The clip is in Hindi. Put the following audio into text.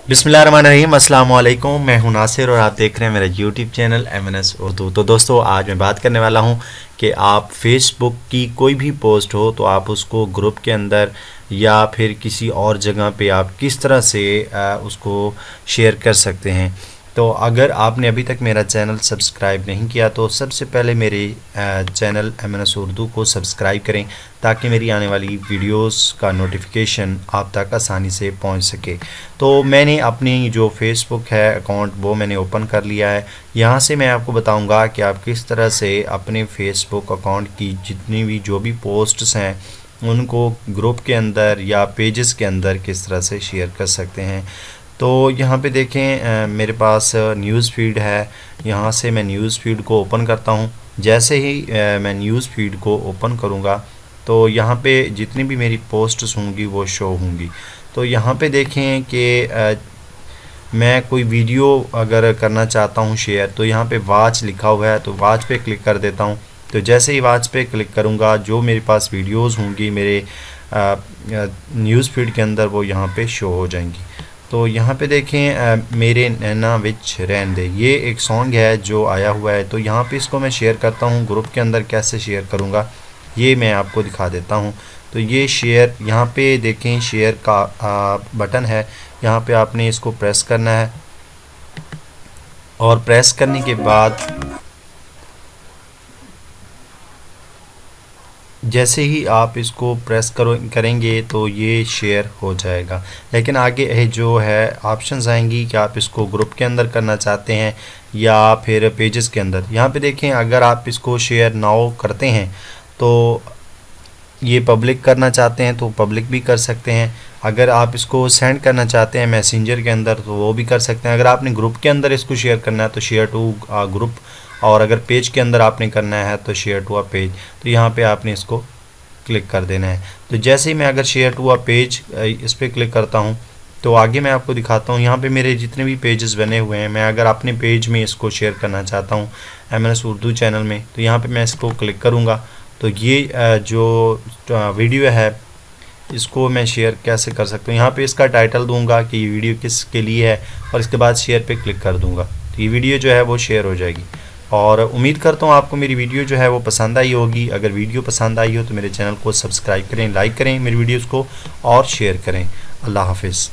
बिस्मिल्लाहिर्रहमानिर्रहीम, अस्सलाम वालेकुम। मैं हूं नासिर और आप देख रहे हैं मेरा यूट्यूब चैनल MNS उर्दू। तो दोस्तों, आज मैं बात करने वाला हूं कि आप फेसबुक की कोई भी पोस्ट हो तो आप उसको ग्रुप के अंदर या फिर किसी और जगह पे आप किस तरह से उसको शेयर कर सकते हैं। तो अगर आपने अभी तक मेरा चैनल सब्सक्राइब नहीं किया तो सबसे पहले मेरे चैनल MNS उर्दू को सब्सक्राइब करें ताकि मेरी आने वाली वीडियोस का नोटिफिकेशन आप तक आसानी से पहुंच सके। तो मैंने अपनी जो फेसबुक है अकाउंट वो मैंने ओपन कर लिया है। यहाँ से मैं आपको बताऊंगा कि आप किस तरह से अपने फेसबुक अकाउंट की जितनी भी जो भी पोस्ट्स हैं उनको ग्रुप के अंदर या पेजेस के अंदर किस तरह से शेयर कर सकते हैं। तो यहाँ पे देखें मेरे पास न्यूज़ फीड है। यहाँ से मैं न्यूज़ फीड को ओपन करता हूँ। जैसे ही मैं न्यूज़ फीड को ओपन करूँगा तो यहाँ पे जितनी भी मेरी पोस्ट्स होंगी वो शो होंगी। तो यहाँ पे देखें कि मैं कोई वीडियो अगर करना चाहता हूँ शेयर तो यहाँ पे वॉच लिखा हुआ है, तो वॉच पे क्लिक कर देता हूँ। तो जैसे ही वॉच पे क्लिक करूँगा जो मेरे पास वीडियोज़ होंगी मेरे न्यूज़ फीड के अंदर वो यहाँ पे शो हो जाएंगी। तो यहाँ पे देखें मेरे नैना विच रहन दे, ये एक सॉन्ग है जो आया हुआ है। तो यहाँ पे इसको मैं शेयर करता हूँ। ग्रुप के अंदर कैसे शेयर करूँगा ये मैं आपको दिखा देता हूँ। तो ये शेयर, यहाँ पे देखें शेयर का बटन है, यहाँ पे आपने इसको प्रेस करना है और प्रेस करने के बाद जैसे ही आप इसको प्रेस करेंगे तो ये शेयर हो जाएगा। लेकिन आगे जो है ऑप्शंस आएंगी कि आप इसको ग्रुप के अंदर करना चाहते हैं या फिर पेजेस के अंदर। यहाँ पे देखें अगर आप इसको शेयर नाउ करते हैं तो ये पब्लिक करना चाहते हैं तो पब्लिक भी कर सकते हैं। अगर आप इसको सेंड करना चाहते हैं मैसेंजर के अंदर तो वो भी कर सकते हैं। अगर आपने ग्रुप के अंदर इसको शेयर करना है तो शेयर टू ग्रुप, और अगर पेज के अंदर आपने करना है तो शेयर टू अ पेज। तो यहाँ पे आपने इसको क्लिक कर देना है। तो जैसे ही मैं अगर शेयर टू अ पेज इस पर क्लिक करता हूँ तो आगे मैं आपको दिखाता हूँ। यहाँ पे मेरे जितने भी पेजेस बने हुए हैं, मैं अगर अपने पेज में इसको शेयर करना चाहता हूँ MNS उर्दू चैनल में, तो यहाँ पे मैं इसको क्लिक करूँगा तो ये जो वीडियो है इसको मैं शेयर कैसे कर सकता हूँ। यहाँ पे इसका टाइटल दूंगा कि ये वीडियो किसके लिए है और इसके बाद शेयर पे क्लिक कर दूंगा तो ये वीडियो जो है वो शेयर हो जाएगी। और उम्मीद करता हूँ आपको मेरी वीडियो जो है वो पसंद आई होगी। अगर वीडियो पसंद आई हो तो मेरे चैनल को सब्सक्राइब करें, लाइक करें मेरी वीडियोज़ को और शेयर करें। अल्लाह हाफिज़।